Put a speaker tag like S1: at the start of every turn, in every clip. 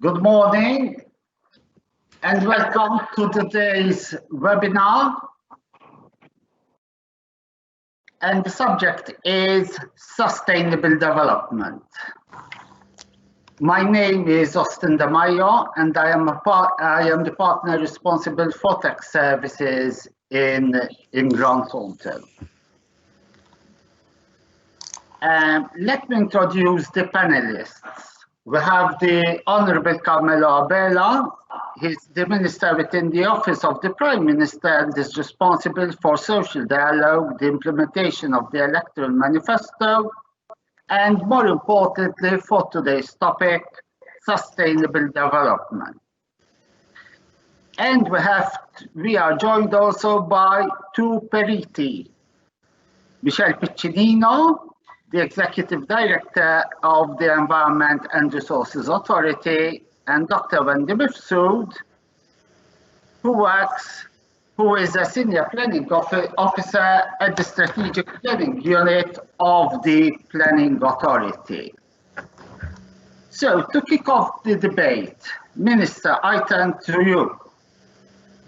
S1: Good morning and welcome to today's webinar. And the subject is sustainable development. My name is Austin Damayo and I am the partner responsible for tech services in Grand Thornton. Let me introduce the panelists. We have the Honorable Carmelo Abela. He's the Minister within the Office of the Prime Minister and is responsible for social dialogue, the implementation of the electoral manifesto, and more importantly for today's topic, sustainable development. And we are joined also by two periti, Michelle Piccinino, the Executive Director of the Environment and Resources Authority, and Dr. Wendy Mifsud, who is a Senior Planning Officer at the Strategic Planning Unit of the Planning Authority. So, to kick off the debate, Minister, I turn to you.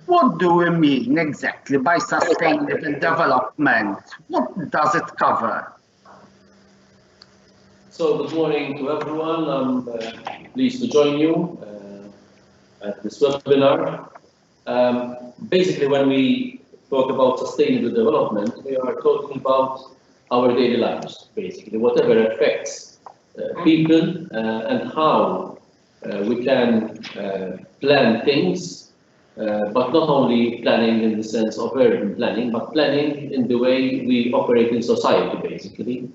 S1: What do we mean exactly by sustainable development? What does it cover?
S2: So good morning to everyone. I'm pleased to join you at this webinar. Basically, when we talk about sustainable development, we are talking about our daily lives, basically, whatever affects people and how we can plan things, but not only planning in the sense of urban planning, but planning in the way we operate in society, basically.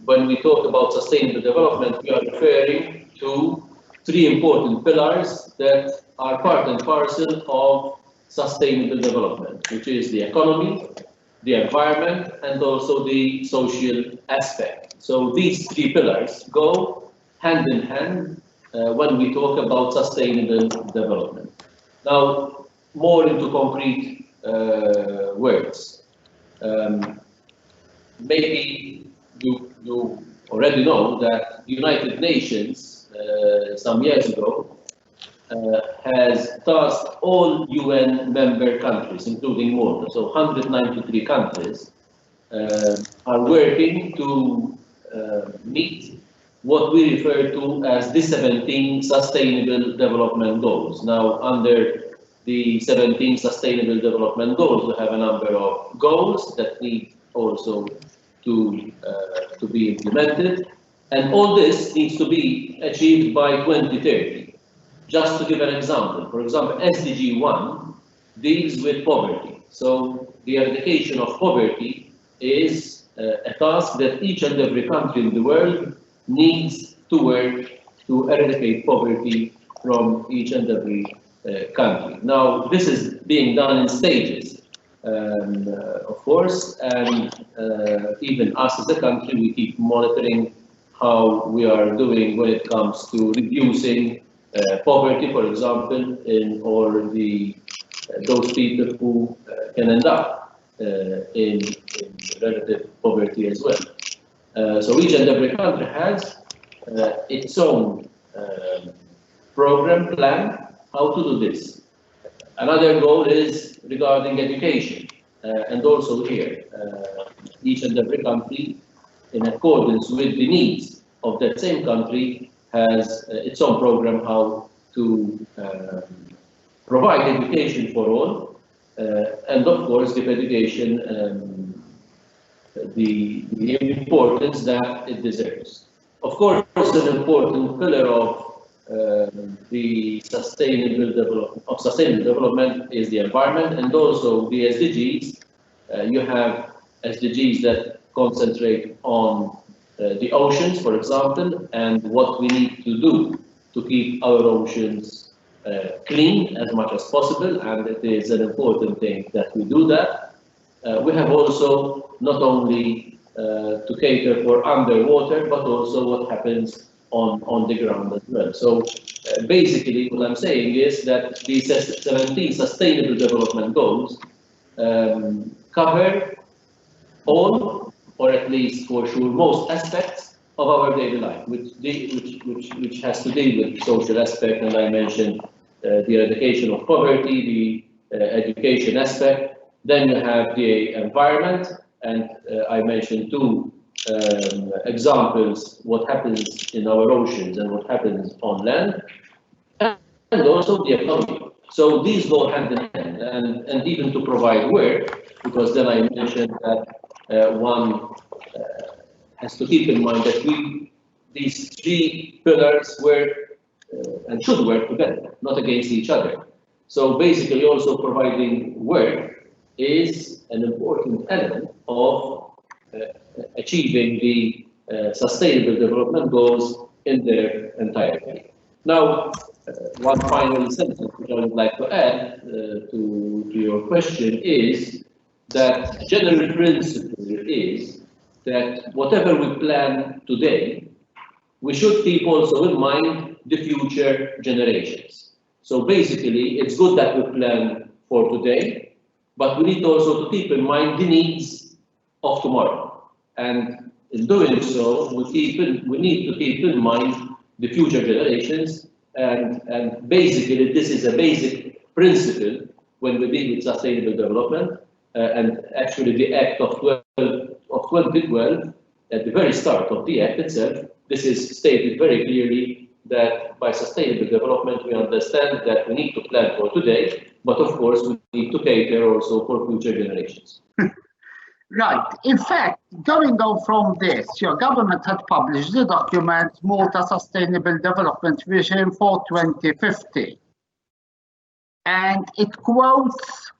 S2: When we talk about sustainable development, we are referring to three important pillars that are part and parcel of sustainable development, which is the economy, the environment, and also the social aspect. So these three pillars go hand in hand when we talk about sustainable development. Now, more into concrete words. Maybe you already know that the United Nations some years ago has tasked all UN member countries, including Malta, so 193 countries, are working to meet what we refer to as the 17 Sustainable Development Goals. Now, under the 17 Sustainable Development Goals, we have a number of goals that need also to be implemented, and all this needs to be achieved by 2030. Just to give an example, for example, SDG 1 deals with poverty. So the eradication of poverty is a task that each and every country in the world needs to work to eradicate poverty from each and every country. Now, this is being done in stages. Of course, and even us as a country, we keep monitoring how we are doing when it comes to reducing poverty, for example, in those people who can end up in relative poverty as well. So each and every country has its own program plan how to do this. Another goal is regarding education, and also here, each and every country, in accordance with the needs of that same country, has its own program how to provide education for all, and of course give education the importance that it deserves. Of course, an important pillar of the sustainable development is the environment, and also the SDGs. You have SDGs that concentrate on the oceans, for example, and what we need to do to keep our oceans clean as much as possible, and it is an important thing that we do that. We have also not only to cater for underwater, but also what happens on the ground as well. So basically what I'm saying is that these 17 Sustainable Development Goals cover all, or at least for sure most aspects of our daily life, which has to deal with the social aspect, and I mentioned the eradication of poverty, the education aspect. Then you have the environment, and I mentioned two examples, what happens in our oceans and what happens on land, and also the economy. So these go hand in hand, and even to provide work, because then I mentioned that one has to keep in mind that these three pillars work and should work together, not against each other. So basically also providing work is an important element of achieving the sustainable development goals in their entirety. Now, one final sentence which I would like to add to your question is that general principle is that whatever we plan today, we should keep also in mind the future generations. So basically, it's good that we plan for today, but we need also to keep in mind the needs of tomorrow. And in doing so, we need to keep in mind the future generations. And basically, this is a basic principle when we deal with sustainable development. And actually, the Act of 2012, at the very start of the Act itself, this is stated very clearly that by sustainable development, we understand that we need to plan for today, but of course, we need to cater also for future generations.
S1: Right. In fact, going on from this, your government had published the document Malta Sustainable Development Vision for 2050. And it quotes,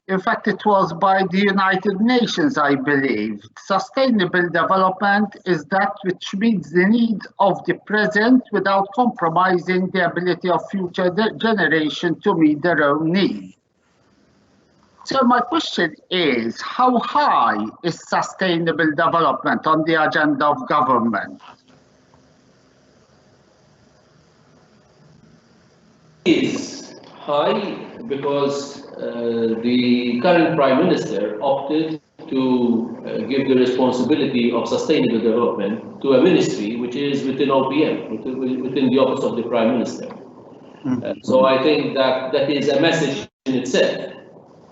S1: in fact, it was by the United Nations, I believe. Sustainable development is that which meets the needs of the present without compromising the ability of future generations to meet their own needs. So my question is, how high is sustainable development on the agenda of government?
S2: It is high because the current Prime Minister opted to give the responsibility of sustainable development to a ministry which is within OPM, within the Office of the Prime Minister. So I think that that is a message in itself.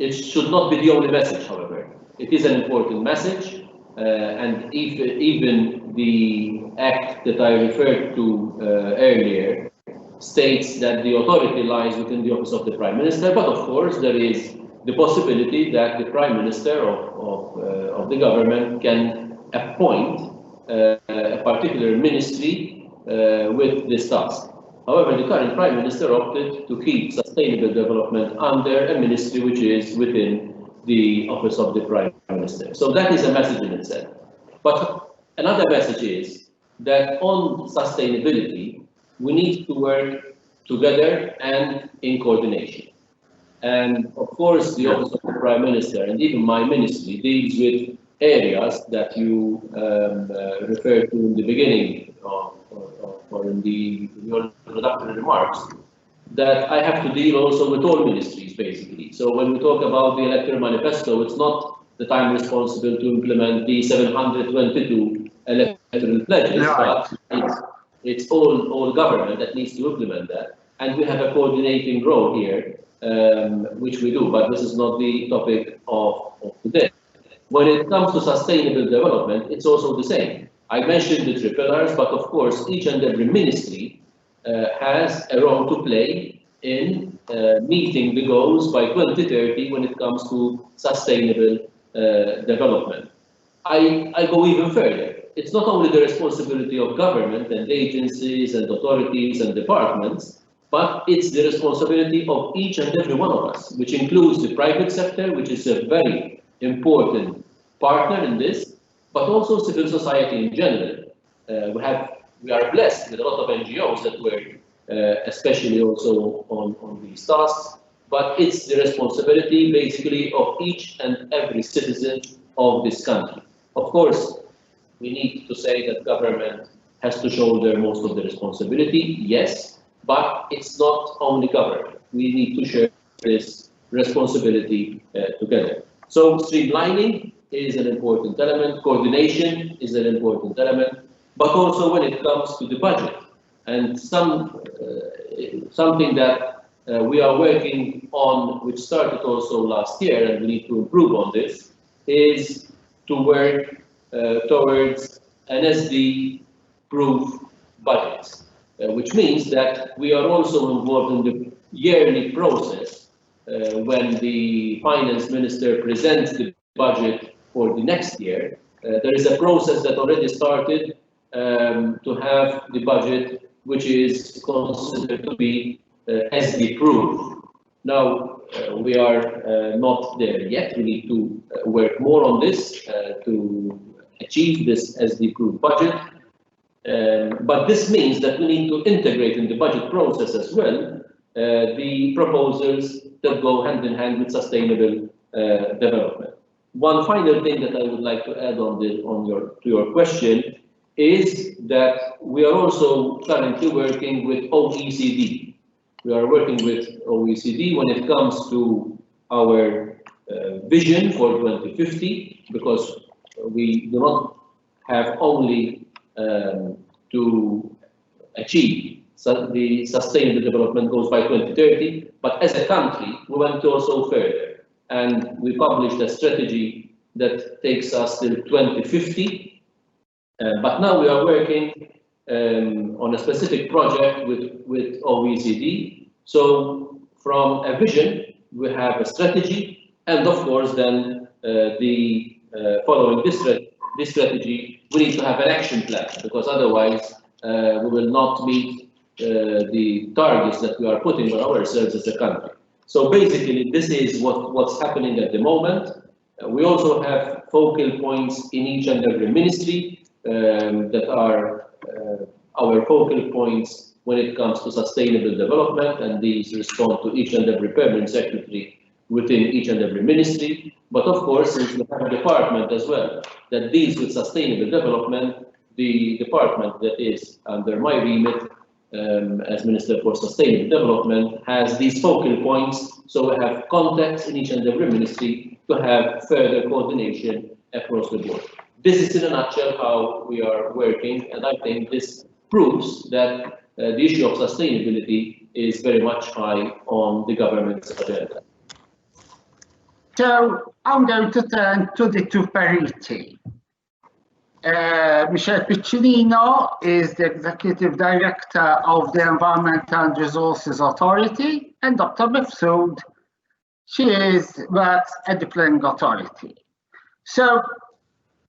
S2: It should not be the only message, however. It is an important message, and even the act that I referred to earlier states that the authority lies within the Office of the Prime Minister, but of course there is the possibility that the Prime Minister of the government can appoint a particular ministry with this task. However, the current Prime Minister opted to keep sustainable development under a ministry which is within the Office of the Prime Minister. So that is a message in itself. But another message is that on sustainability, we need to work together and in coordination. And of course, the Office of the Prime Minister and even my ministry deals with areas that you referred to in the beginning or in your introductory remarks, that I have to deal also with all ministries, basically. So when we talk about the electoral manifesto, it's not that I'm responsible to implement the 722 electoral pledges, but it's all government that needs to implement that. And we have a coordinating role here, which we do, but this is not the topic of today. When it comes to sustainable development, it's also the same. I mentioned the three pillars, but of course, each and every ministry has a role to play in meeting the goals by 2030 when it comes to sustainable development. I go even further. It's not only the responsibility of government and agencies and authorities and departments, but it's the responsibility of each and every one of us, which includes the private sector, which is a very important partner in this, but also civil society in general. We are blessed with a lot of NGOs that work, especially also on these tasks, but it's the responsibility basically of each and every citizen of this country. Of course, we need to say that government has to shoulder most of the responsibility, yes, but it's not only government. We need to share this responsibility together. So streamlining is an important element, coordination is an important element, but also when it comes to the budget. And something that we are working on, which started also last year, and we need to improve on this, is to work towards an SD-proof budget, which means that we are also involved in the yearly process when the finance minister presents the budget for the next year. There is a process that already started to have the budget which is considered to be SD-proof. Now, we are not there yet. We need to work more on this to achieve this SD-proof budget. But this means that we need to integrate in the budget process as well the proposals that go hand in hand with sustainable development. One final thing that I would like to add to your question is that we are also currently working with OECD. We are working with OECD when it comes to our vision for 2050, because we do not have only to achieve the Sustainable Development Goals by 2030, but as a country, we went to also further. And we published a strategy that takes us till 2050. But now we are working on a specific project with OECD. So from a vision, we have a strategy, and of course then following this strategy, we need to have an action plan, because otherwise we will not meet the targets that we are putting on ourselves as a country. So basically, this is what's happening at the moment. We also have focal points in each and every ministry that are our focal points when it comes to sustainable development, and these respond to each and every permanent secretary within each and every ministry. But of course, since we have a department as well that deals with sustainable development, the department that is under my remit as Minister for Sustainable Development has these focal points, so we have contacts in each and every ministry to have further coordination across the board. This is in a nutshell how we are working, and I think this proves that the issue of sustainability is very much high on the government's agenda.
S1: So I'm going to turn to the two Periti. Michelle Piccinino is the Executive Director of the Environment and Resources Authority, and Dr. Mifsud, she works at the Planning Authority. So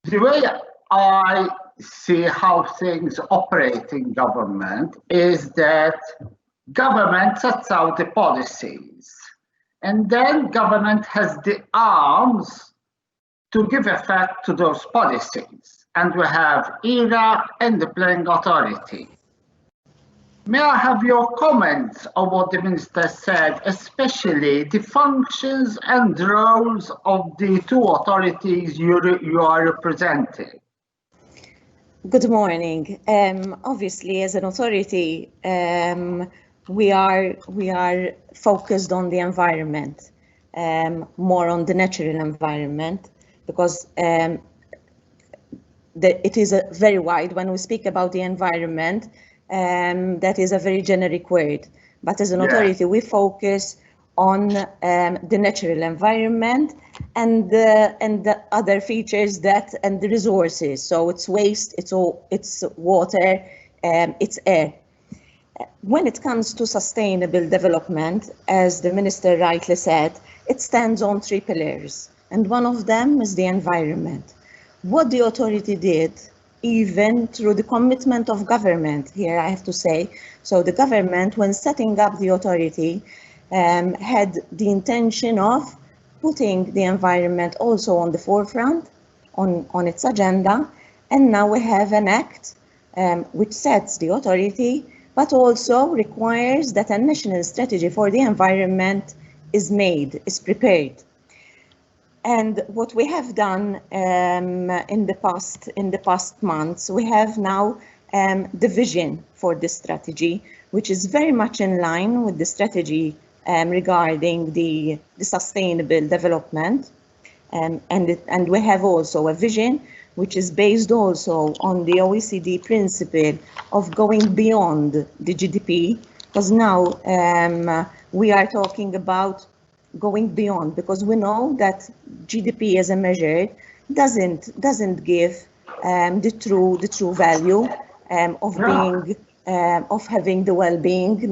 S1: the way I see how things operate in government is that government sets out the policies, and then government has the arms to give effect to those policies. And we have ERA and the Planning Authority. May I have your comments on what the Minister said, especially the functions and roles of the two authorities you are representing?
S3: Good morning. Obviously, as an authority, we are focused on the environment, more on the natural environment, because it is very wide. When we speak about the environment, that is a very generic word. But as an authority, we focus on the natural environment and the other features and the resources. So it's waste, it's water, it's air. When it comes to sustainable development, as the Minister rightly said, it stands on three pillars, and one of them is the environment. What the authority did, even through the commitment of government, here I have to say, so the government, when setting up the authority, had the intention of putting the environment also on the forefront, on its agenda, and now we have an act which sets the authority, but also requires that a national strategy for the environment is prepared. And what we have done in the past months, we have now the vision for this strategy, which is very much in line with the strategy regarding the sustainable development. And we have also a vision which is based also on the OECD principle of going beyond the GDP, because now we are talking about going beyond, because we know that GDP as a measure doesn't give the true value of being of having the well-being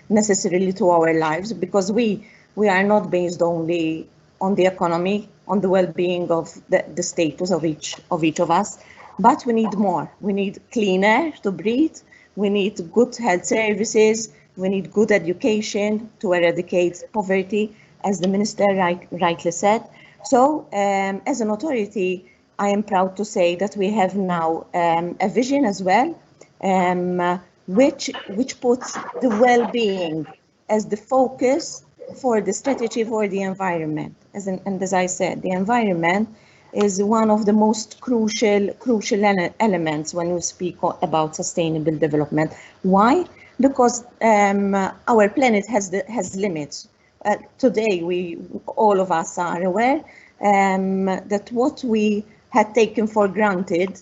S3: necessarily to our lives, because we are not based only on the economy, on the well-being of the status of each of us, but we need more. We need clean air to breathe. We need good health services. We need good education to eradicate poverty, as the minister rightly said. So, as an authority, I am proud to say that we have now a vision as well, which puts the well-being as the focus for the strategy for the environment. And as I said, the environment is one of the most crucial elements when we speak about sustainable development. Why? Because our planet has limits. Today, all of us are aware that what we had taken for granted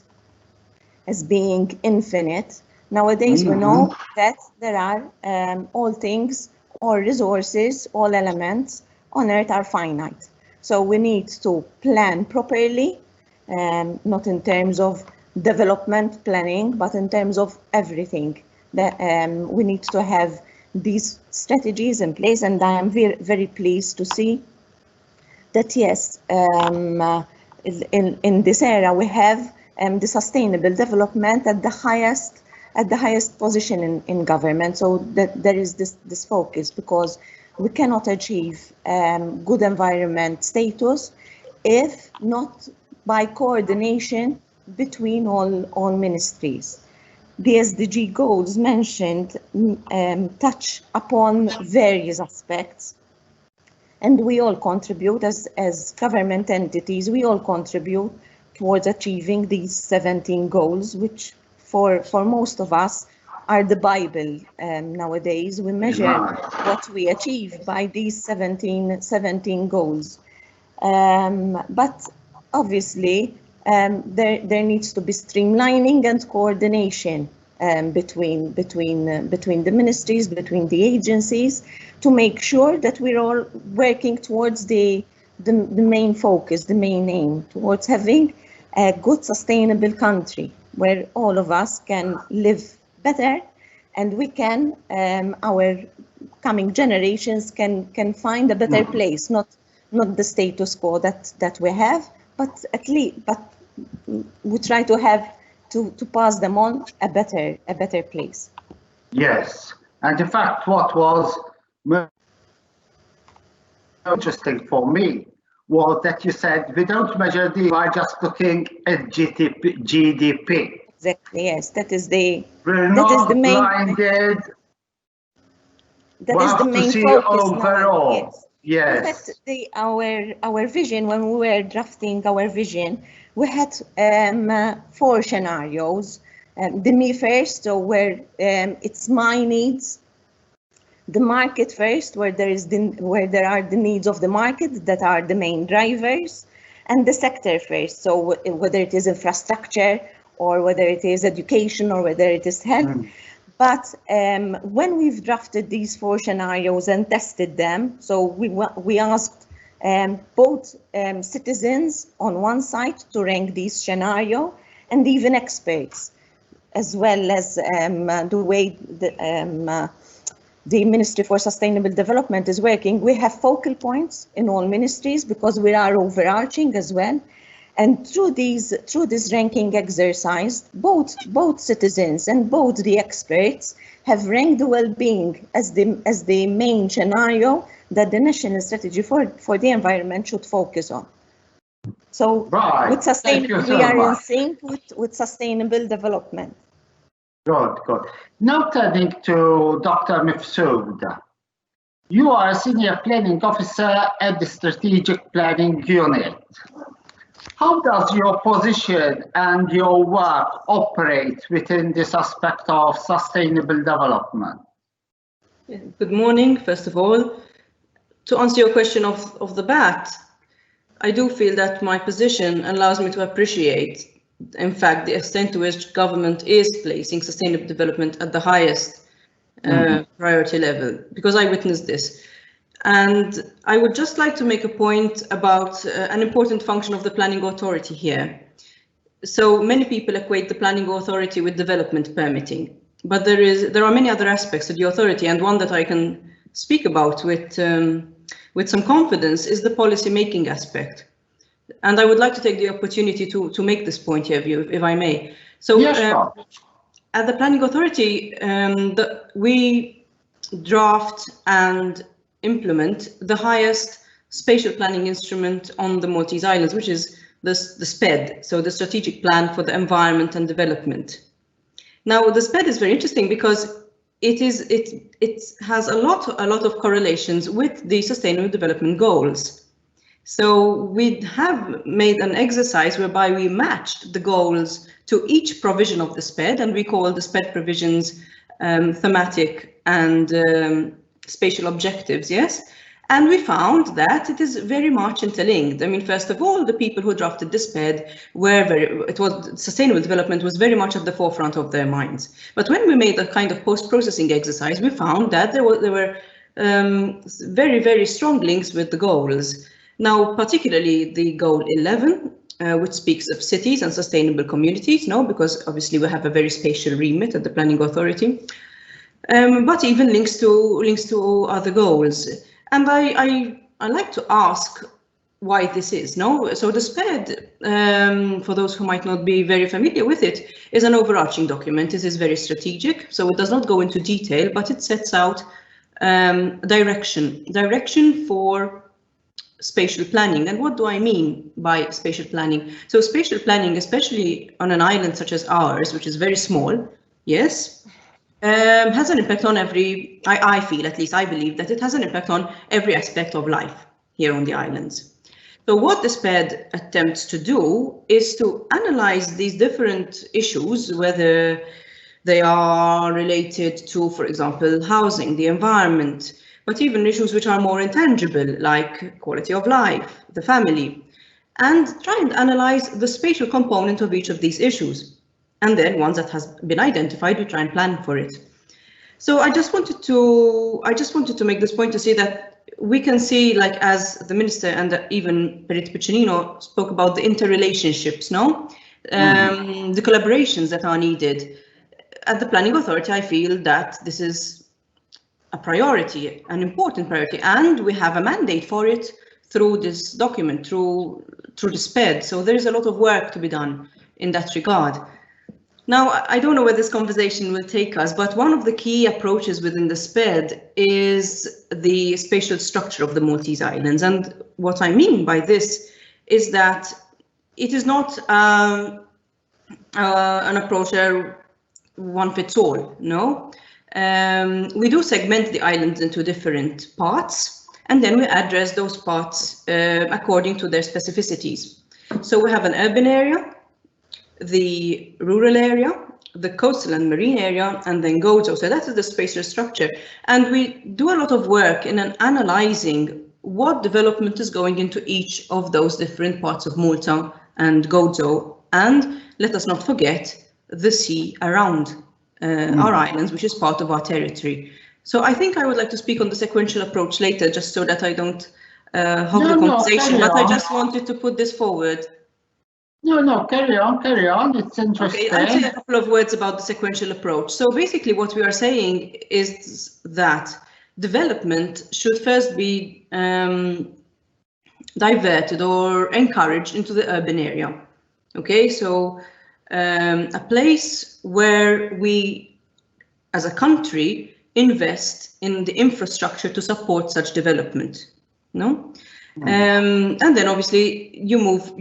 S3: as being infinite, nowadays we know that there are all things, all resources, all elements on Earth are finite. So we need to plan properly, not in terms of development planning, but in terms of everything. That we need to have these strategies in place, and I am very pleased to see that yes, in this area we have the sustainable development at the highest position in government. So that there is this focus, because we cannot achieve good environment status if not by coordination between all ministries. The SDG goals mentioned touch upon various aspects, and we all contribute as government entities. We all contribute towards achieving these 17 goals, which for most of us are the Bible. Nowadays, we measure what we achieve by these 17 goals. But obviously, there needs to be streamlining and coordination between the ministries, between the agencies, to make sure that we're all working towards the main focus, the main aim, towards having a good, sustainable country where all of us can live better, and we can, our coming generations can find a better place, not the status quo that we have, but at least, we try to have to pass them on a better place.
S1: Yes, and in fact, what was interesting for me was that you said we don't measure we are just looking at GDP.
S3: Exactly. Yes, that is the
S1: We're
S3: that
S1: not
S3: is the main
S1: blinded.
S3: that is the main focus
S1: overall.
S3: Now.
S1: Yes.
S3: In fact, our vision, when we were drafting our vision, we had 4 scenarios. The me first, so where it's my needs. The market first, where there are the needs of the market that are the main drivers, and the sector first. So whether it is infrastructure, or whether it is education, or whether it is health. But when we've drafted these 4 scenarios and tested them, so we asked both citizens on one side to rank these scenarios, and even experts, as well as the way the Ministry for Sustainable Development is working. We have focal points in all ministries because we are overarching as well. And through this ranking exercise, both citizens and both the experts have ranked the well-being as the main scenario that the national strategy for the environment should focus on. So with sustainable, we are in sync with sustainable development.
S1: Good. Now turning to Dr. Mifsoud. You are a senior planning officer at the Strategic Planning Unit. How does your position and your work operate within this aspect of sustainable development?
S4: Good morning, first of all. To answer your question off the bat, I do feel that my position allows me to appreciate, in fact, the extent to which government is placing sustainable development at the highest priority level, because I witnessed this. And I would just like to make a point about an important function of the planning authority here. So many people equate the planning authority with development permitting, but there are many other aspects to the authority, and one that I can speak about with some confidence is the policy making aspect. And I would like to take the opportunity to make this point here, if I may. So at the planning authority, we draft and implement the highest spatial planning instrument on the Maltese Islands, which is the SPED, so the Strategic Plan for the Environment and Development. Now, the SPED is very interesting because it has a lot of correlations with the Sustainable Development Goals. So we have made an exercise whereby we matched the goals to each provision of the SPED, and we call the SPED provisions thematic and spatial objectives, yes? And we found that it is very much interlinked. I mean, first of all, the people who drafted the SPED sustainable development was very much at the forefront of their minds. But when we made a kind of post-processing exercise, we found that there were very, very strong links with the goals. Now, particularly the goal 11, which speaks of cities and sustainable communities, because obviously we have a very spatial remit at the planning authority, but even links to other goals. And I like to ask why this is, So the SPED, for those who might not be very familiar with it, is an overarching document. It is very strategic, so it does not go into detail, but it sets out direction for spatial planning. And what do I mean by spatial planning? So spatial planning, especially on an island such as ours, which is very small, yes, has an impact on I feel, at least I believe, that it has an impact on every aspect of life here on the islands. So what the SPED attempts to do is to analyze these different issues, whether they are related to, for example, housing, the environment, but even issues which are more intangible, like quality of life, the family, and try and analyze the spatial component of each of these issues. And then once that has been identified, we try and plan for it. So I just wanted to make this point to say that we can see, like as the minister and even Perit Piccinino spoke about, the interrelationships, the collaborations that are needed. At the planning authority, I feel that this is a priority, an important priority, and we have a mandate for it through this document, through the SPED. So there is a lot of work to be done in that regard. Now, I don't know where this conversation will take us, but one of the key approaches within the SPED is the spatial structure of the Maltese Islands. And what I mean by this is that it is not an approach where one fits all, we do segment the islands into different parts, and then we address those parts according to their specificities. So we have an urban area, the rural area, the coastal and marine area, and then GOZO. So that is the spatial structure. And we do a lot of work in analyzing what development is going into each of those different parts of Malta and GOZO. And let us not forget the sea around our islands, which is part of our territory. So I think I would like to speak on the sequential approach later, just so that I don't hog the conversation, but I just wanted to put this forward.
S1: No, carry on. It's interesting.
S4: Okay, I'll say a couple of words about the sequential approach. So basically what we are saying is that development should first be diverted or encouraged into the urban area. Okay, so a place where we, as a country, invest in the infrastructure to support such development. And then obviously you move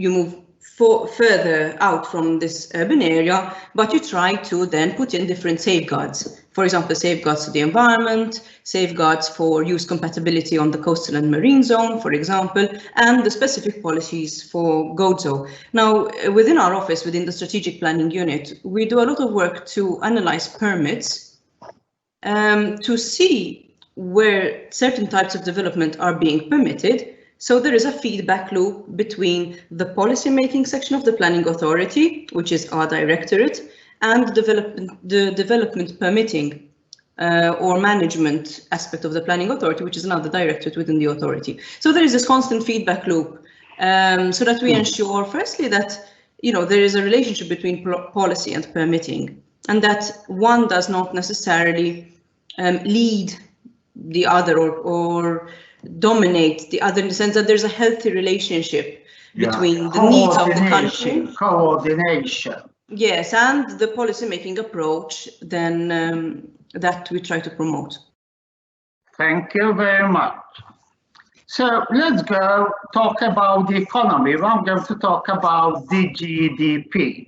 S4: further out from this urban area, but you try to then put in different safeguards. For example, safeguards to the environment, safeguards for use compatibility on the coastal and marine zone, for example, and the specific policies for GOZO. Now, within our office, within the strategic planning unit, we do a lot of work to analyze permits to see where certain types of development are being permitted, So there is a feedback loop between the policy-making section of the Planning Authority, which is our directorate, and the development permitting or management aspect of the Planning Authority, which is another directorate within the authority. So there is this constant feedback loop so that we ensure, firstly, that there is a relationship between policy and permitting, and that one does not necessarily lead the other or dominate the other, in the sense that there's a healthy relationship between the needs of the country.
S1: Coordination.
S4: Yes, and the policy-making approach then that we try to promote.
S1: Thank you very much. So let's go talk about the economy. I'm going to talk about the GDP.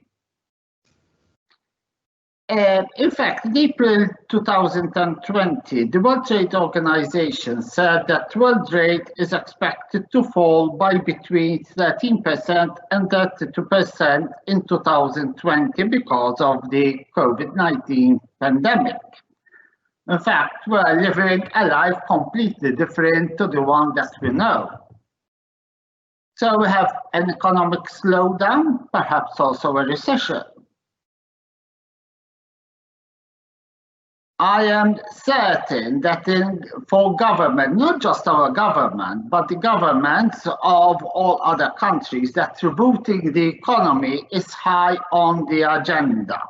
S1: In fact, in April 2020, the World Trade Organization said that world trade is expected to fall by between 13% and 32% in 2020 because of the COVID-19 pandemic. In fact, we're living a life completely different to the one that we know. So we have an economic slowdown, perhaps also a recession. I am certain that for government, not just our government, but the governments of all other countries, that rebooting the economy is high on the agenda.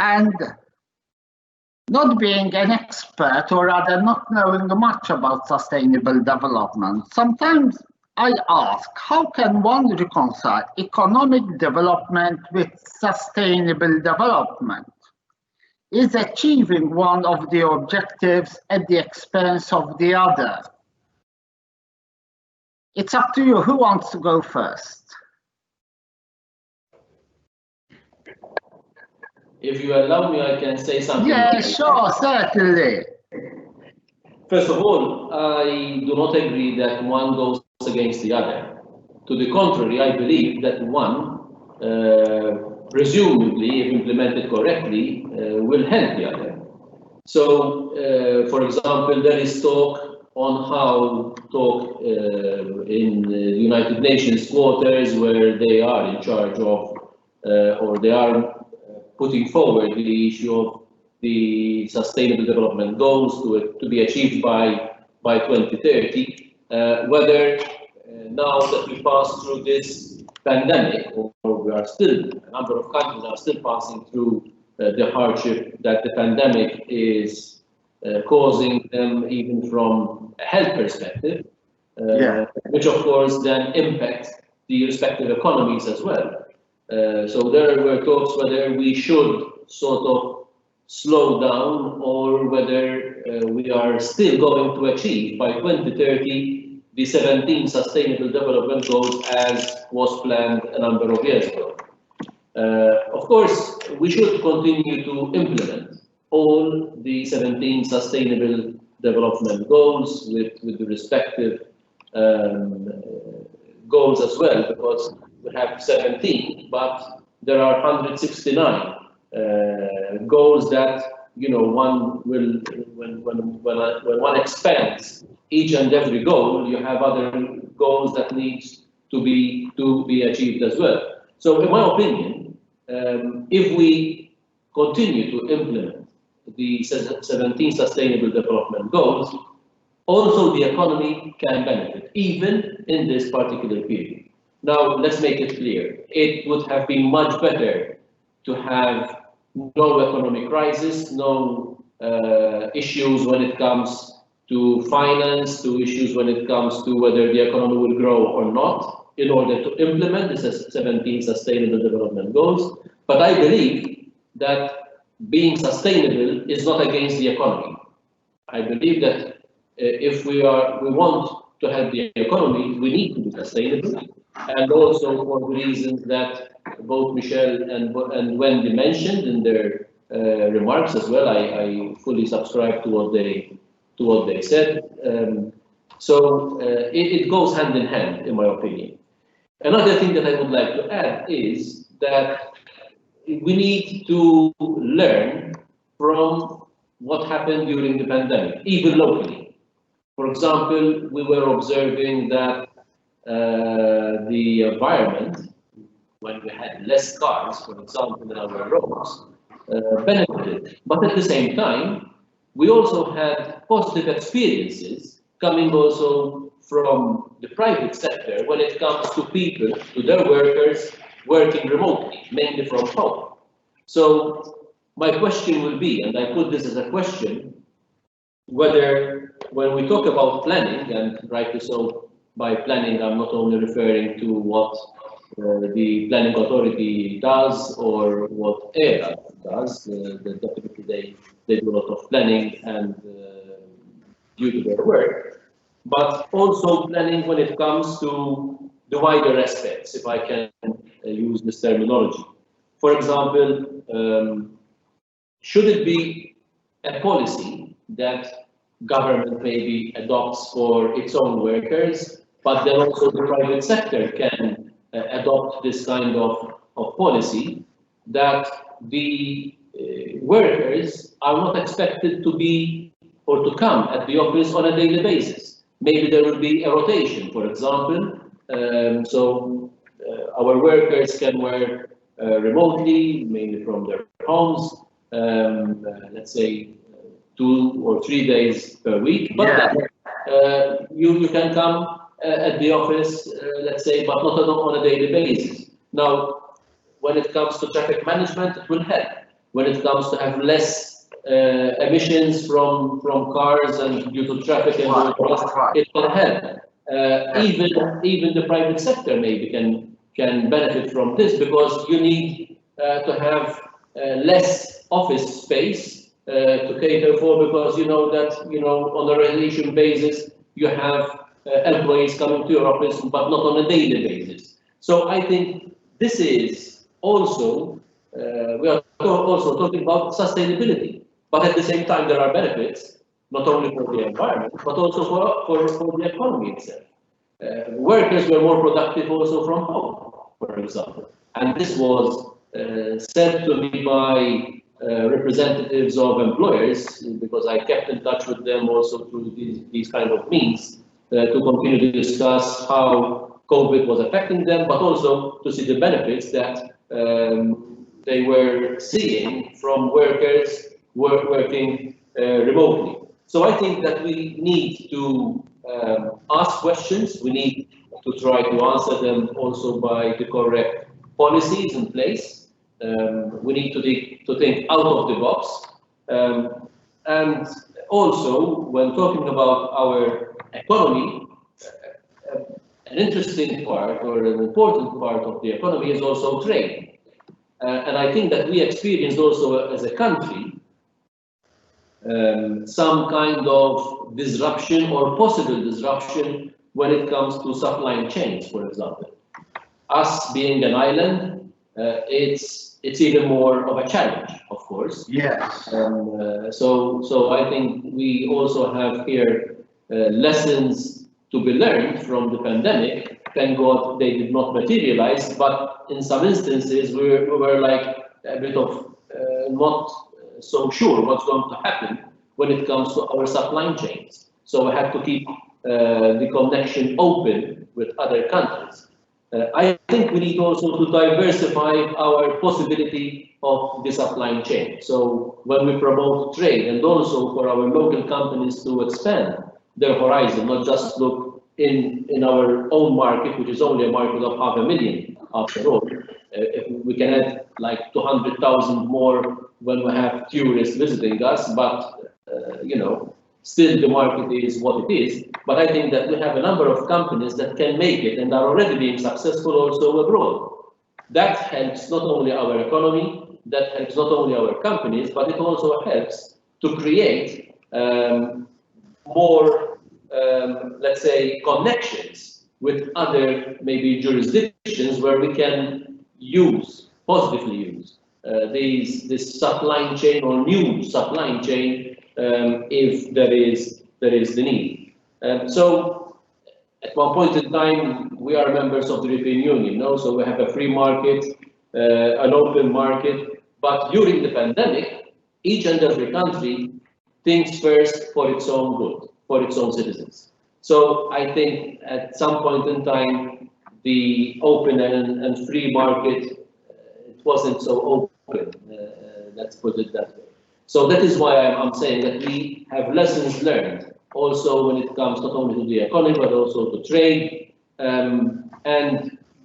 S1: And not being an expert, or rather not knowing much about sustainable development, sometimes I ask, how can one reconcile economic development with sustainable development? Is achieving one of the objectives at the expense of the other? It's up to you. Who wants to go first?
S2: If you allow me, I can say something.
S1: Yeah, sure, certainly.
S2: First of all, I do not agree that one goes against the other. To the contrary, I believe that one, presumably, if implemented correctly, will help the other. So, for example, there is talk in the United Nations quarters, where they are in charge of, or they are putting forward the issue of the Sustainable Development Goals to be achieved by 2030, whether now that we pass through this pandemic, or we are still, a number of countries are still passing through the hardship that the pandemic is causing them, even from a health perspective, which of course then impacts the respective economies as well. So there were talks whether we should sort of slow down, or whether we are still going to achieve by 2030 the 17 Sustainable Development Goals as was planned a number of years ago. Of course, we should continue to implement all the 17 Sustainable Development Goals with the respective goals as well, because we have 17, but there are 169 goals that one will, when one expands each and every goal, you have other goals that need to be achieved as well. So, in my opinion, if we continue to implement the 17 Sustainable Development Goals, also the economy can benefit, even in this particular period. Now, let's make it clear. It would have been much better to have no economic crisis, no issues when it comes to finance, to issues when it comes to whether the economy will grow or not, in order to implement the 17 Sustainable Development Goals. But I believe that being sustainable is not against the economy. I believe that if we want to have the economy, we need to be sustainable. And also for the reasons that both Michelle and Wendy mentioned in their remarks as well, I fully subscribe to what they said. So it goes hand in hand, in my opinion. Another thing that I would like to add is that we need to learn from what happened during the pandemic, even locally. For example, we were observing that the environment, when we had less cars, for example, in our roads, benefited. But at the same time, we also had positive experiences coming also from the private sector when it comes to people, to their workers working remotely, mainly from home. So my question will be, and I put this as a question, whether when we talk about planning, and rightly so, by planning I'm not only referring to what the planning authority does or what ERA does, definitely they do a lot of planning and due to their work, but also planning when it comes to the wider aspects, if I can use this terminology. For example, should it be a policy that government maybe adopts for its own workers, but then also the private sector can adopt this kind of policy that the workers are not expected to be or to come at the office on a daily basis. Maybe there will be a rotation, for example, so our workers can work remotely, mainly from their homes, let's say 2 or 3 days per week, but you can come at the office, let's say, but not on a daily basis. Now, when it comes to traffic management, it will help. When it comes to have less emissions from cars and due to traffic and it will help. Even the private sector maybe can benefit from this, because you need to have less office space to cater for, because you know that on a rotation basis you have employees coming to your office, but not on a daily basis. So I think this is also we are also talking about sustainability, but at the same time there are benefits not only for the environment but also for the economy itself. Workers were more productive also from home, for example, and this was said to me by representatives of employers, because I kept in touch with them also through these kind of means to continue to discuss how COVID was affecting them, but also to see the benefits that they were seeing from workers working remotely. So I think that we need to ask questions. We need to try to answer them also by the correct policies in place. We need to think out of the box. And also, when talking about our economy, an interesting part or an important part of the economy is also trade. And I think that we experienced also as a country some kind of disruption or possible disruption when it comes to supply chains, for example. Us being an island, it's even more of a challenge, of course.
S1: Yes.
S2: So I think we also have here lessons to be learned from the pandemic. Thank God they did not materialize, but in some instances we were like a bit of not so sure what's going to happen when it comes to our supply chains. So we have to keep the connection open with other countries. I think we need also to diversify our possibility of the supply chain. So when we promote trade, and also for our local companies to expand their horizon, not just look in our own market, which is only a market of 500,000 after all. If we can add like 200,000 more when we have tourists visiting us, but still the market is what it is. But I think that we have a number of companies that can make it and are already being successful also abroad. That helps not only our economy, that helps not only our companies, but it also helps to create more, let's say, connections with other maybe jurisdictions where we can positively use this supply chain or new supply chain if there is the need. So at one point in time, we are members of the European Union, so we have a free market, an open market, but during the pandemic, each and every country thinks first for its own good. for its own citizens. So I think at some point in time, the open and free market, it wasn't so open, let's put it that way. So that is why I'm saying that we have lessons learned also when it comes not only to the economy, but also to trade. And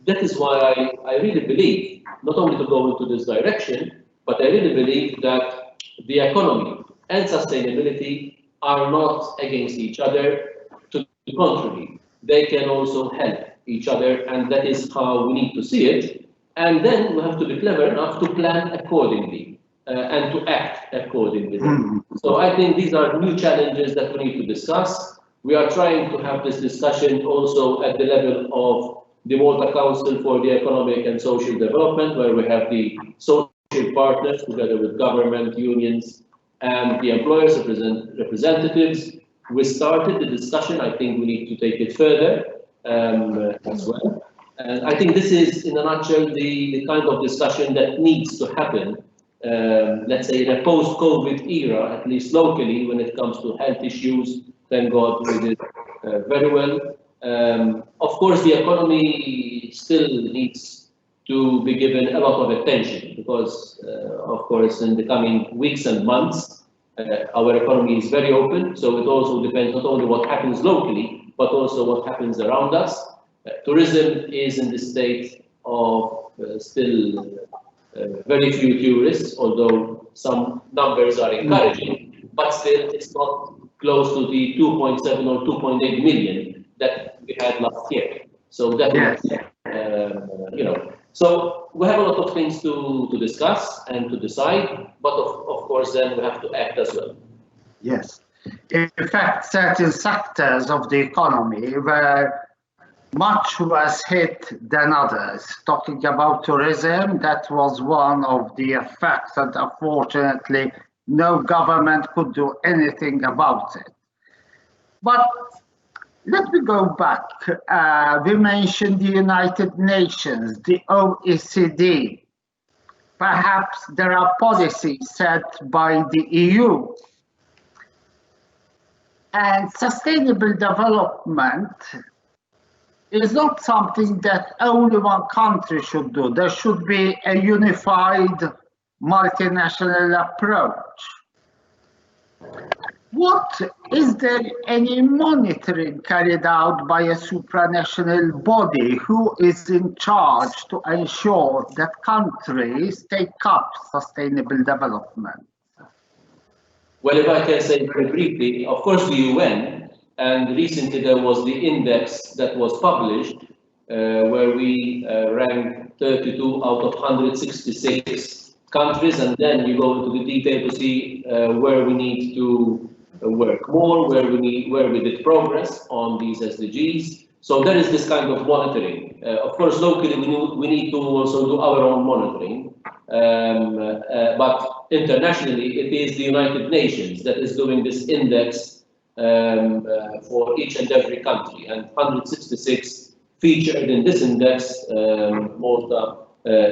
S2: that is why I really believe, not only to go into this direction, but I really believe that the economy and sustainability are not against each other. To the contrary, they can also help each other, and that is how we need to see it. And then we have to be clever enough to plan accordingly and to act accordingly. So I think these are new challenges that we need to discuss. We are trying to have this discussion also at the level of the Malta Council for the Economic and Social Development, where we have the social partners together with government, unions, and the employers representatives. We started the discussion. I think we need to take it further as well. And I think this is, in a nutshell, the kind of discussion that needs to happen, let's say, in a post-COVID era, at least locally, when it comes to health issues. Thank God we did very well. Of course, the economy still needs to be given a lot of attention because, of course, in the coming weeks and months, our economy is very open. So it also depends not only what happens locally, but also what happens around us. Tourism is in the state of still very few tourists, although some numbers are encouraging, but still it's not close to the 2.7 or 2.8 million that we had last year. So definitely, you know, so we have a lot of things to discuss and to decide, but of course then we have to act as well.
S1: Yes. In fact, certain sectors of the economy were much worse hit than others. Talking about tourism, that was one of the effects, and unfortunately, no government could do anything about it. But let me go back. We mentioned the United Nations, the OECD. Perhaps there are policies set by the EU. And sustainable development is not something that only one country should do. There should be a unified multinational approach. Is there any monitoring carried out by a supranational body who is in charge to ensure that countries take up sustainable development?
S2: Well, if I can say very briefly, of course the UN, and recently there was the index that was published where we ranked 32 out of 166 countries, and then you go into the detail to see where we need to work more, where we did progress on these SDGs. So there is this kind of monitoring. Of course, locally we need to also do our own monitoring, but internationally it is the United Nations that is doing this index for each and every country, and 166 featured in this index, Malta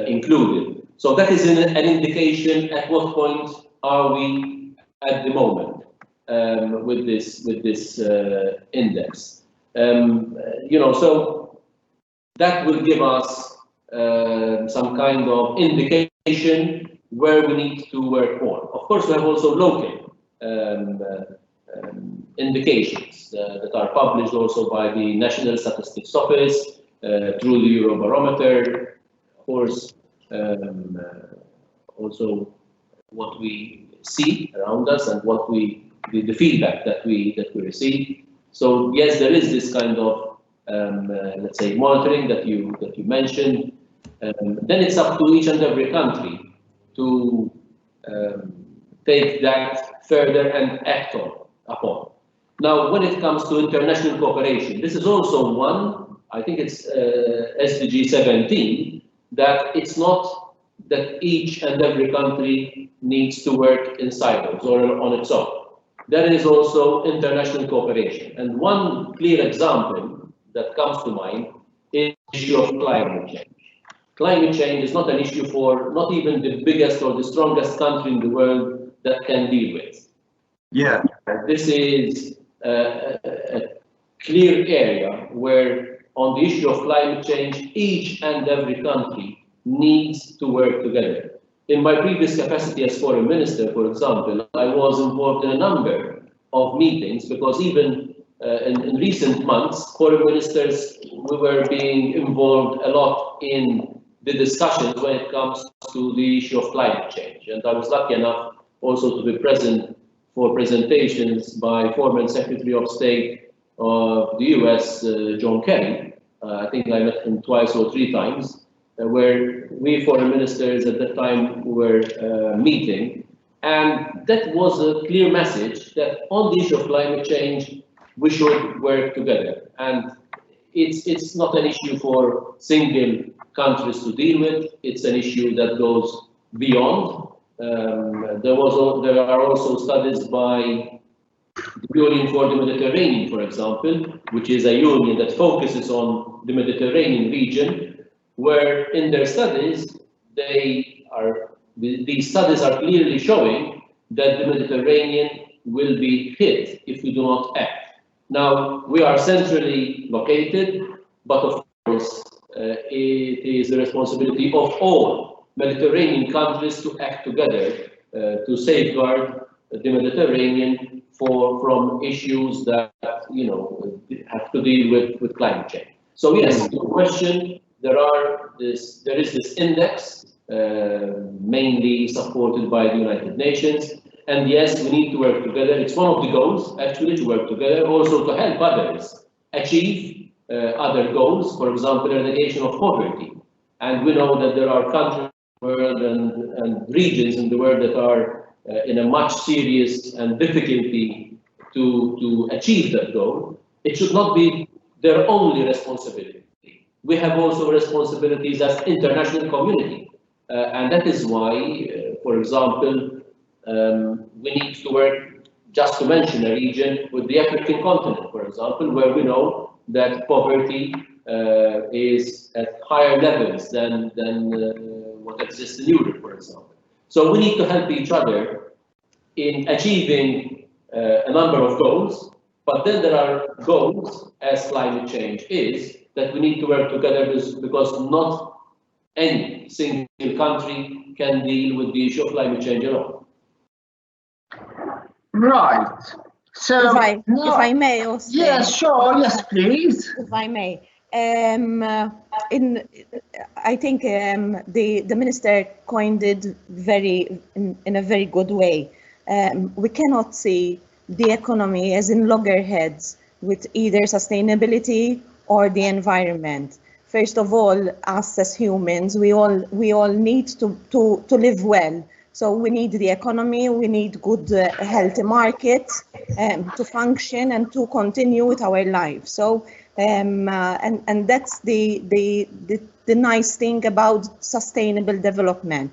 S2: included. So that is an indication at what point are we at the moment with this index. You know, so that will give us some kind of indication where we need to work more. Of course, we have also local indications that are published also by the National Statistics Office through the Eurobarometer. Of course, also what we see around us and what the feedback that we receive. So yes, there is this kind of let's say monitoring that you mentioned. Then it's up to each and every country to take that further and act upon. Now, when it comes to international cooperation, this is also one, I think it's SDG 17, that it's not that each and every country needs to work in silos or on its own. There is also international cooperation. And one clear example that comes to mind is the issue of climate change. Climate change is not an issue for not even the biggest or the strongest country in the world that can deal with.
S1: Yeah.
S2: This is a clear area where on the issue of climate change, each and every country needs to work together. In my previous capacity as foreign minister, for example, I was involved in a number of meetings because even in recent months, foreign ministers, we were being involved a lot in the discussions when it comes to the issue of climate change. And I was lucky enough also to be present for presentations by former Secretary of State of the US, John Kerry. I think I met him twice or three times, where we foreign ministers at that time were meeting. And that was a clear message that on the issue of climate change, we should work together. And it's not an issue for single countries to deal with. It's an issue that goes beyond. There are also studies by the Union for the Mediterranean, for example, which is a union that focuses on the Mediterranean region, where in their studies, these studies are clearly showing that the Mediterranean will be hit if we do not act. Now, we are centrally located, but of course, it is the responsibility of all Mediterranean countries to act together to safeguard the Mediterranean from issues that have to deal with climate change. So yes, to the question, there is this index mainly supported by the United Nations. And yes, we need to work together. It's one of the goals, actually, to work together, also to help others achieve other goals, for example, eradication of poverty. And we know that there are countries in the world and regions in the world that are in a much serious and difficulty to achieve that goal. It should not be their only responsibility. We have also responsibilities as international community. And that is why, for example, we need to work, just to mention a region, with the African continent, for example, where we know that poverty is at higher levels than what exists in Europe, for example. So we need to help each other in achieving a number of goals, but then there are goals, as climate change is, that we need to work together because not any single country can deal with the issue of climate change alone.
S1: Right. So,
S3: if I may also.
S1: Yes, sure. Yes, please.
S3: If I may. I think the minister coined it in a very good way. We cannot see the economy as in loggerheads with either sustainability or the environment. First of all, us as humans, we all need to live well. So we need the economy, we need good healthy markets to function and to continue with our lives. So and that's the nice thing about sustainable development,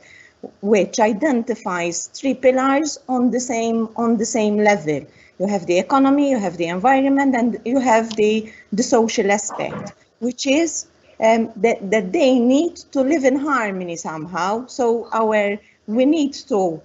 S3: which identifies three pillars on the same level. You have the economy, you have the environment, and you have the social aspect, which is that they need to live in harmony somehow. So we need to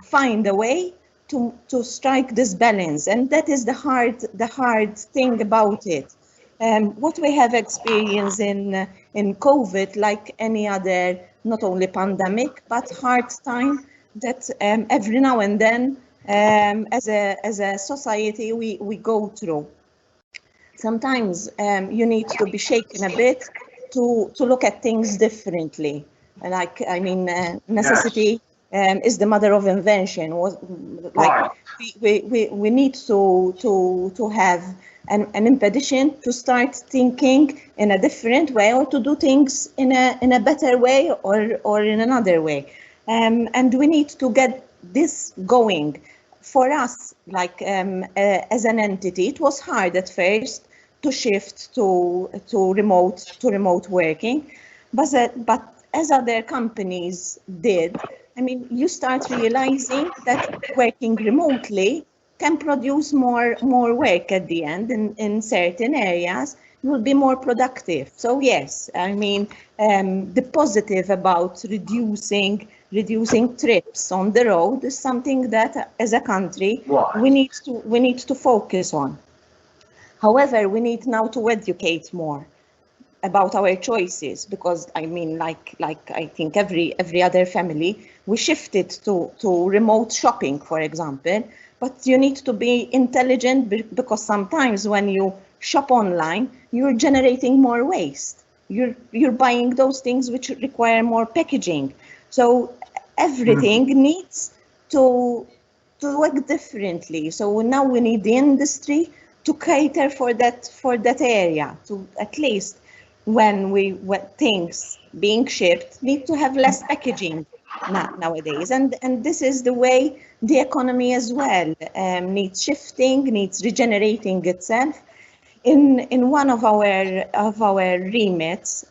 S3: find a way to strike this balance, and that is the hard thing about it. What we have experienced in COVID, like any other, not only pandemic, but hard time that every now and then, as a society, we go through. Sometimes you need to be shaken a bit to look at things differently. Like, I mean, necessity is the mother of invention. Like, we need to have an impedition to start thinking in a different way, or to do things in a better way, or in another way. And we need to get this going. For us, like as an entity, it was hard at first to shift to remote working, but as other companies did, I mean, you start realizing that working remotely can produce more work at the end. In certain areas, you will be more productive. So yes, I mean, the positive about reducing reducing trips on the road is something that, as a country, we need to focus on. However, we need now to educate more about our choices, because I mean, like I think every other family, we shifted to remote shopping, for example. But you need to be intelligent, because sometimes when you shop online, you're generating more waste. You're buying those things which require more packaging. So everything needs to work differently. So now we need the industry to cater for that area, to at least when things being shipped need to have less packaging nowadays, and this is the way the economy as well needs shifting, needs regenerating itself. In one of our remits,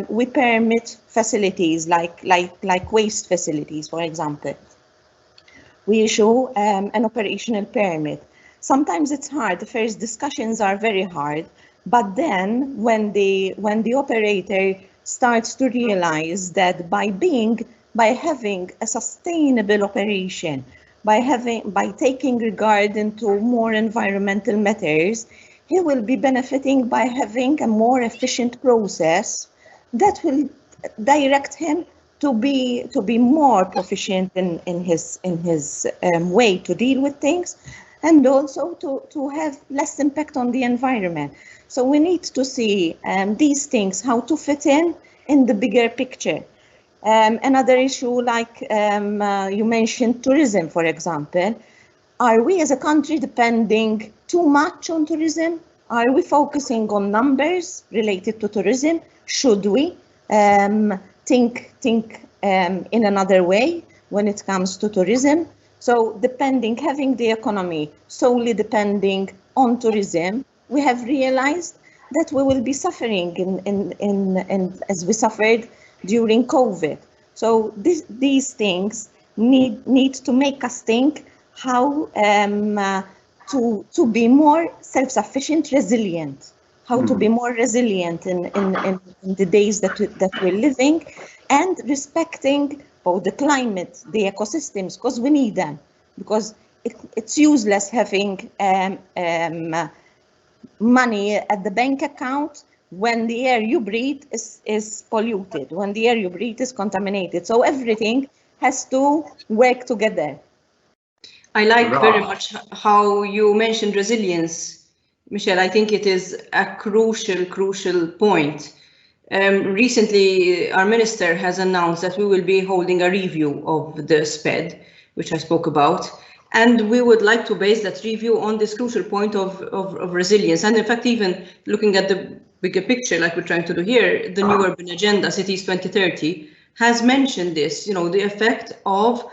S3: we permit facilities like waste facilities, for example. We issue an operational permit. Sometimes it's hard. The first discussions are very hard, but then when the operator starts to realize that by having a sustainable operation, by taking regard into more environmental matters, he will be benefiting by having a more efficient process that will direct him to be more proficient in his way to deal with things, and also to have less impact on the environment. So we need to see these things, how to fit in the bigger picture. Another issue, like you mentioned, tourism, for example. Are we as a country depending too much on tourism? Are we focusing on numbers related to tourism? Should we think in another way when it comes to tourism? So having the economy solely depending on tourism, we have realized that we will be suffering as we suffered during COVID. So these things need to make us think how to be more self-sufficient, resilient, how to be more resilient in the days that we're living, and respecting both the climate, the ecosystems, because we need them, because it's useless having money at the bank account when the air you breathe is polluted, when the air you breathe is contaminated. So everything has to work together.
S4: I like very much how you mentioned resilience, Michelle. I think it is a crucial point. Recently, our minister has announced that we will be holding a review of the SPED, which I spoke about, and we would like to base that review on this crucial point of resilience. And in fact, even looking at the bigger picture, like we're trying to do here, the New Urban Agenda, Cities 2030, has mentioned this, the effect of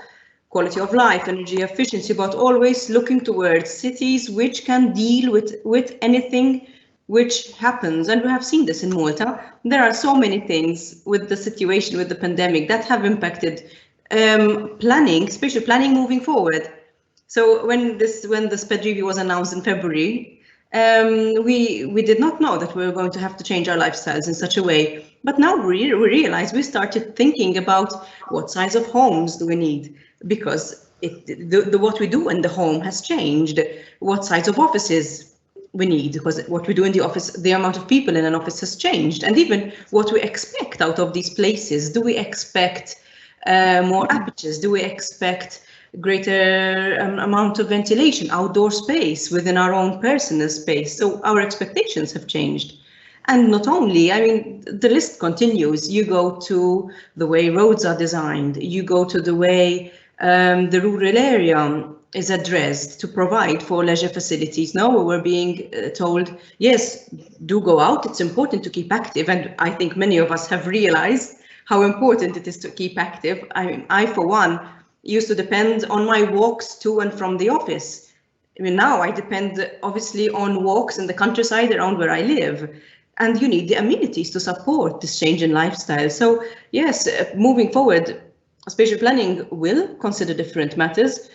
S4: quality of life, energy efficiency, but always looking towards cities which can deal with anything which happens. And we have seen this in Malta. There are so many things with the situation with the pandemic that have impacted spatial planning moving forward. So when the SPED review was announced in February, we did not know that we were going to have to change our lifestyles in such a way. But now we realize, we started thinking about what size of homes do we need, because what we do in the home has changed. What size of offices we need, because what we do in the office, the amount of people in an office has changed, and even what we expect out of these places. Do we expect more apertures? Do we expect greater amount of ventilation, outdoor space within our own personal space? So our expectations have changed. And not only, I mean, the list continues. You go to the way roads are designed, you go to the way the rural area is addressed to provide for leisure facilities. Now we're being told, yes, do go out. It's important to keep active. And I think many of us have realized how important it is to keep active. I for one, used to depend on my walks to and from the office. I mean, now I depend obviously on walks in the countryside around where I live. And you need the amenities to support this change in lifestyle. So yes, moving forward, spatial planning will consider different matters.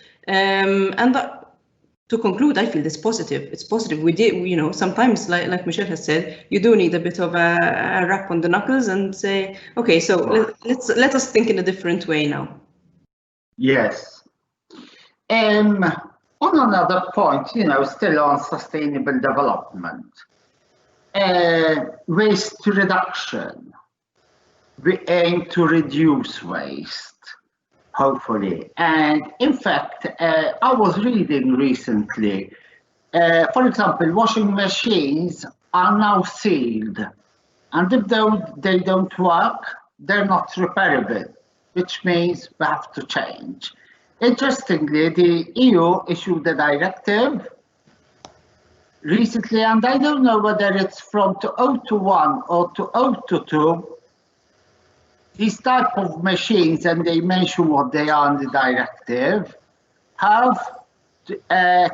S4: To conclude, I feel this positive. It's positive. We did, sometimes, like Michelle has said, you do need a bit of a rap on the knuckles and say, okay, so let us think in a different way now.
S1: Yes. On another point, still on sustainable development, waste reduction. We aim to reduce waste, hopefully. And in fact, I was reading recently, for example, washing machines are now sealed. And if they don't work, they're not repairable, which means we have to change. Interestingly, the EU issued a directive recently, and I don't know whether it's from 2021 or 2022. These type of machines, and they mention what they are in the directive,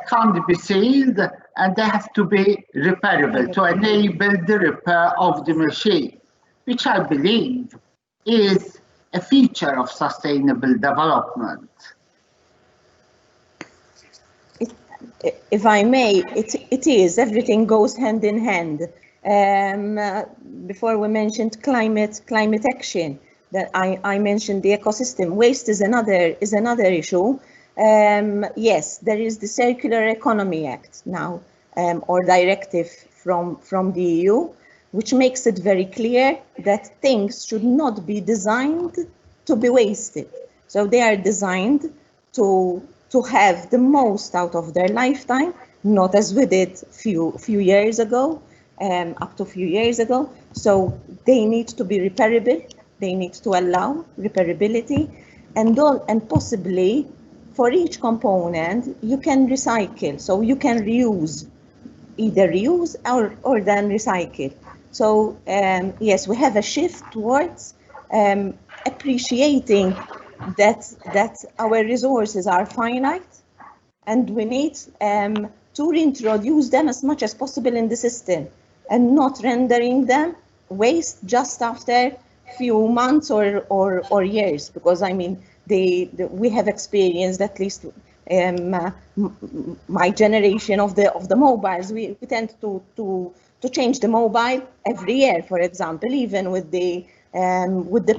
S1: can't be sealed, and they have to be repairable to enable the repair of the machine, which I believe is a feature of sustainable development.
S3: If I may, it is. Everything goes hand in hand. Before we mentioned climate action, that I mentioned the ecosystem. Waste is another issue. Yes, there is the Circular Economy Act now, or directive from the EU, which makes it very clear that things should not be designed to be wasted. So they are designed to have the most out of their lifetime, not as we did few years ago, up to a few years ago. So they need to be repairable. They need to allow repairability, and possibly for each component you can recycle. So you can either reuse or then recycle. So yes, we have a shift towards appreciating that our resources are finite, and we need to reintroduce them as much as possible in the system, and not rendering them waste just after few months or years, because I mean we have experienced, at least my generation of the mobiles, we tend to change the mobile every year, for example, even with the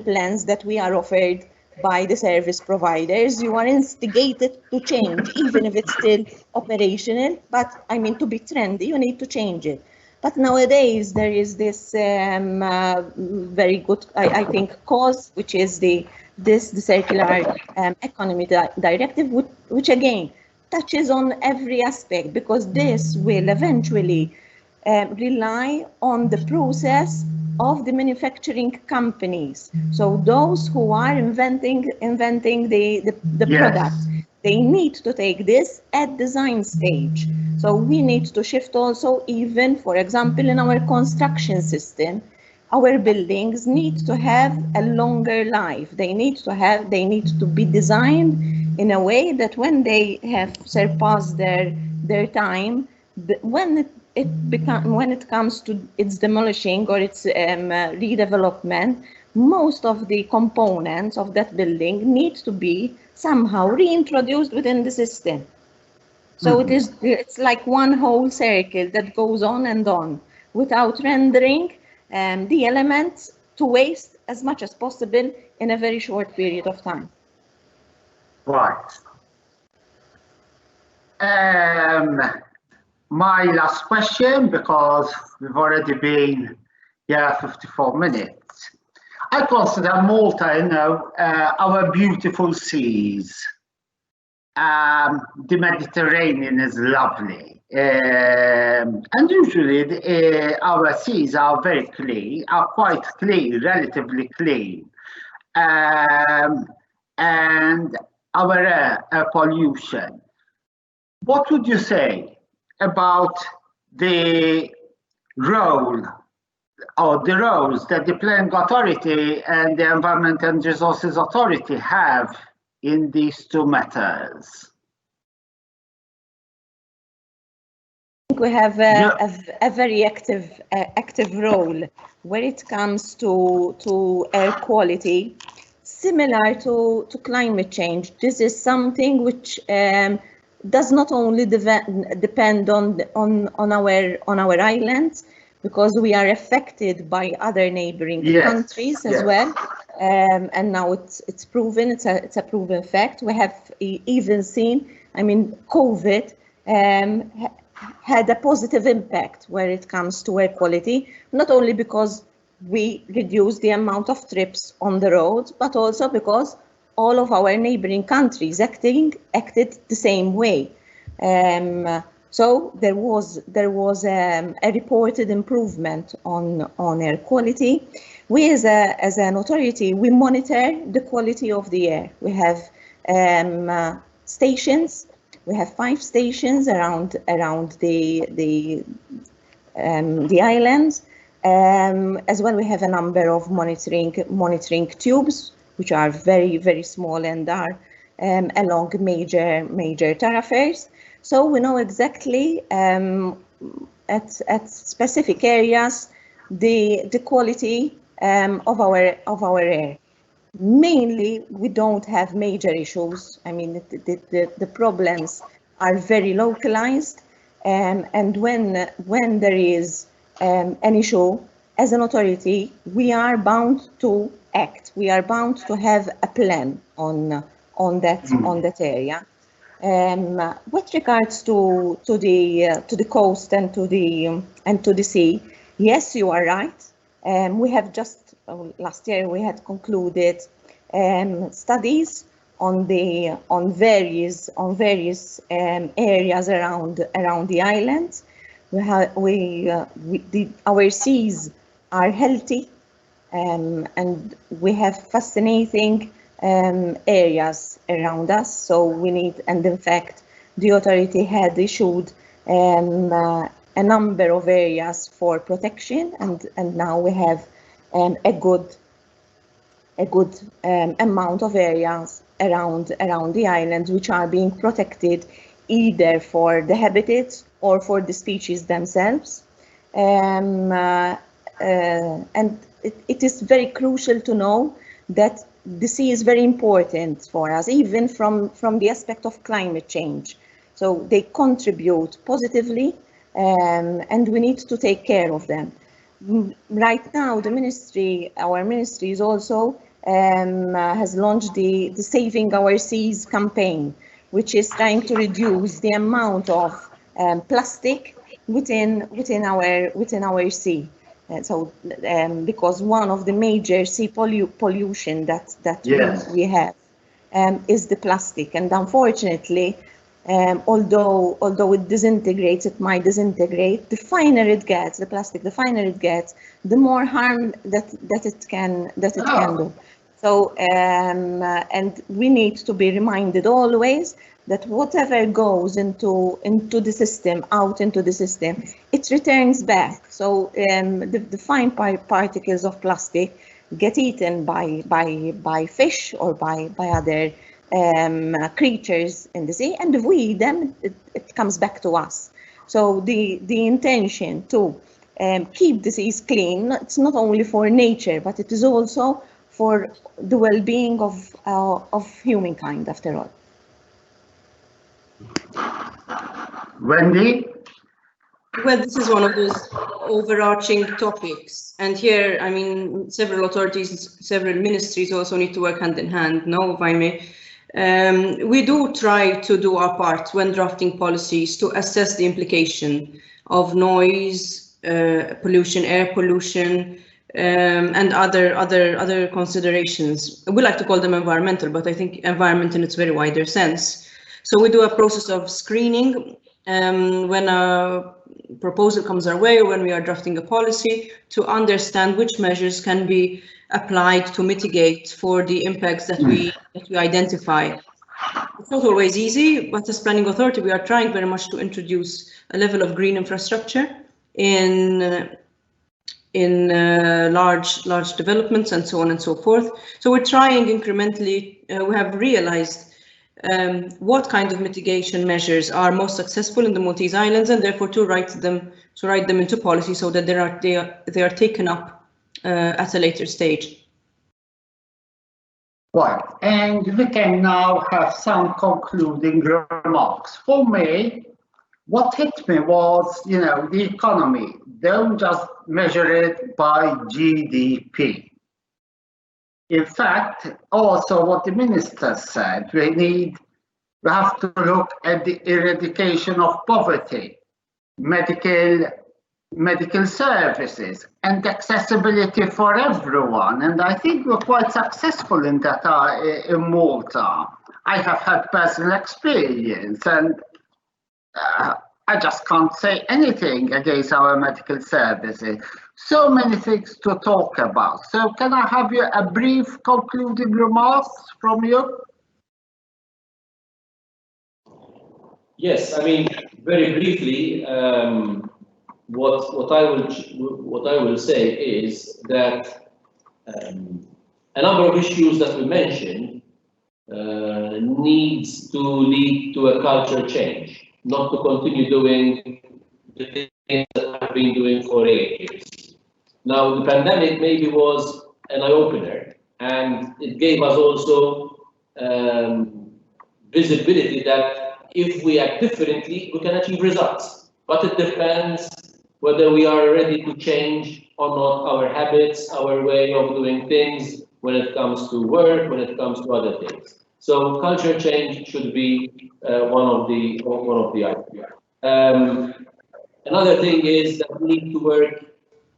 S3: plans that we are offered by the service providers. You are instigated to change, even if it's still operational, but I mean, to be trendy, you need to change it. But nowadays there is this very good, I think, cause, which is the Circular Economy Directive, which again touches on every aspect, because this will eventually rely on the process of the manufacturing companies. So those who are inventing the
S1: Yes.
S3: product, they need to take this at design stage. So we need to shift also, even, for example, in our construction system, our buildings need to have a longer life. They need to be designed in a way that when they have surpassed their time, when it comes to its demolishing or its redevelopment, most of the components of that building need to be somehow reintroduced within the system. So it's like one whole circle that goes on and on, without rendering the elements to waste as much as possible in a very short period of time.
S1: Right. My last question, because we've already been here 54 minutes. I consider Malta, our beautiful seas. The Mediterranean is lovely, and usually our seas are very clean, are quite clean, relatively clean, and our air pollution. What would you say about the role or the roles that the Planning Authority and the Environment and Resources Authority have in these two matters?
S3: I think we have a very active role when it comes to air quality, similar to climate change. This is something which does not only depend on our islands, because we are affected by other neighboring countries as well. and now it's proven. It's a proven fact. We have even seen, I mean, COVID had a positive impact where it comes to air quality, not only because we reduced the amount of trips on the roads, but also because all of our neighboring countries acted the same way. So there was a reported improvement on air quality. We as an authority, we monitor the quality of the air. We have stations. We have 5 stations around the islands. As well, we have a number of monitoring tubes, which are very, very small and are along major thoroughfares. So we know exactly at specific areas the quality of our air. Mainly, we don't have major issues. I mean, the problems are very localized, and when there is an issue, as an authority, we are bound to act. We are bound to have a plan on that area. With regards to the coast and to the sea, yes, you are right. We have just last year we had concluded studies on various areas around the islands. Our seas are healthy, and we have fascinating areas around us. So we need, and in fact, the authority had issued a number of areas for protection, and now we have a good amount of areas around the islands which are being protected either for the habitats or for the species themselves. And it is very crucial to know that the sea is very important for us, even from the aspect of climate change. So they contribute positively, and we need to take care of them. Right now, our ministry is also has launched the Saving Our Seas campaign, which is trying to reduce the amount of plastic within our sea. So because one of the major sea pollution that yes, we have is the plastic, and unfortunately, although it disintegrates, it might disintegrate. The finer it gets, the plastic, the finer it gets, the more harm that it can do. So and we need to be reminded always that whatever goes into the system, out into the system, it returns back. So the fine particles of plastic get eaten by fish or by other creatures in the sea, and if we eat them, it comes back to us. So the intention to keep the seas clean, it's not only for nature, but it is also for the well-being of humankind, after all.
S1: Wendy?
S4: Well, this is one of those overarching topics, and here, I mean, several authorities, several ministries also need to work hand in hand. No, if I may. We do try to do our part when drafting policies to assess the implication of noise, pollution, air pollution, and other considerations. We like to call them environmental, but I think environment in its very wider sense. So we do a process of screening when a proposal comes our way, or when we are drafting a policy, to understand which measures can be applied to mitigate for the impacts that we identify. It's not always easy, but as planning authority, we are trying very much to introduce a level of green infrastructure in large developments and so on and so forth. So we're trying incrementally. We have realized what kind of mitigation measures are most successful in the Maltese Islands, and therefore to write them into policy so that they are taken up at a later stage.
S1: Right, and we can now have some concluding remarks. For me, what hit me was, the economy. Don't just measure it by GDP. in fact, also what the minister said, we have to look at the eradication of poverty, medical services, and accessibility for everyone. And I think we're quite successful in that in Malta. I have had personal experience, and I just can't say anything against our medical services. So many things to talk about. So can I have a brief concluding remarks from you?
S2: Yes, I mean, very briefly, what I will say is that a number of issues that we mentioned needs to lead to a culture change, not to continue doing the things that I've been doing for 8 years. Now, the pandemic maybe was an eye-opener, and it gave us also visibility that if we act differently, we can achieve results. But it depends whether we are ready to change or not our habits, our way of doing things when it comes to work, when it comes to other things. So culture change should be one of the ideas. Another thing is that we need to work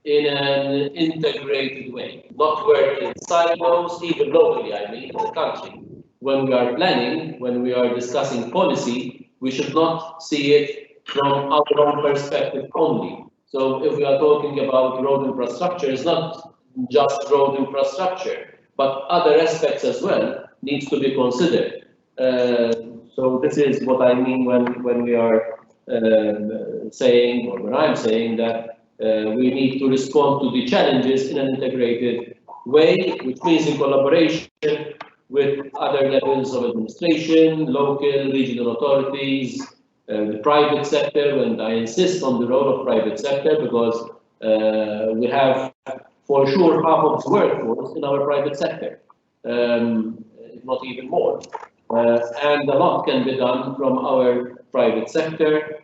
S2: in an integrated way, not work in silos, even locally, I mean, in the country. When we are planning, when we are discussing policy, we should not see it from our own perspective only. So if we are talking about road infrastructure, it's not just road infrastructure, but other aspects as well needs to be considered. So this is what I mean when we are saying, or when I'm saying that we need to respond to the challenges in an integrated way, which means in collaboration with other levels of administration, local, regional authorities, the private sector, and I insist on the role of private sector because we have for sure half of the workforce in our private sector, if not even more. And a lot can be done from our private sector,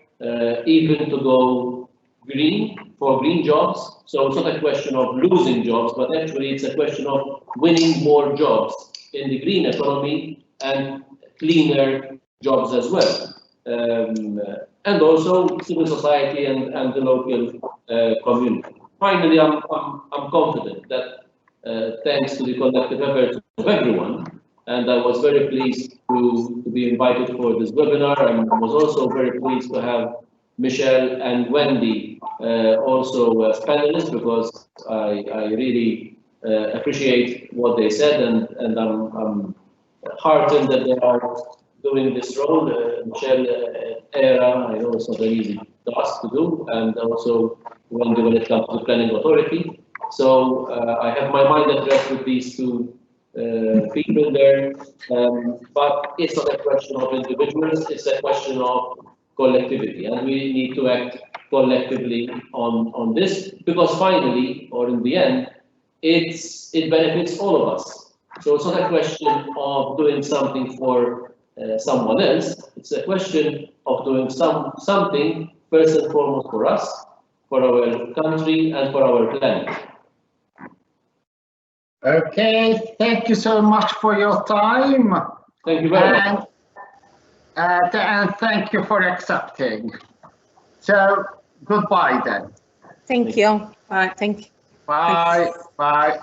S2: even to go green, for green jobs. So it's not a question of losing jobs, but actually it's a question of winning more jobs in the green economy and cleaner jobs as well. And also civil society and the local community. Finally, I'm confident that thanks to the collective efforts of everyone, and I was very pleased to be invited for this webinar, and was also very pleased to have Michelle and Wendy also as panelists, because I really appreciate what they said, and I'm heartened that they are doing this role. Michelle, ERA, I know it's not an easy task to do, and also Wendy when it comes to the planning authority. So I have my mind at rest with these two people there, but it's not a question of individuals, it's a question of collectivity, and we need to act collectively on this, because finally, or in the end, it benefits all of us. So it's not a question of doing something for someone else, it's a question of doing something first and foremost for us, for our country, and for our planet.
S1: Okay, thank you so much for your time.
S2: Thank you very much.
S1: And thank you for accepting. So, goodbye then.
S3: Thank you. Bye. Thank you.
S1: Bye. Bye.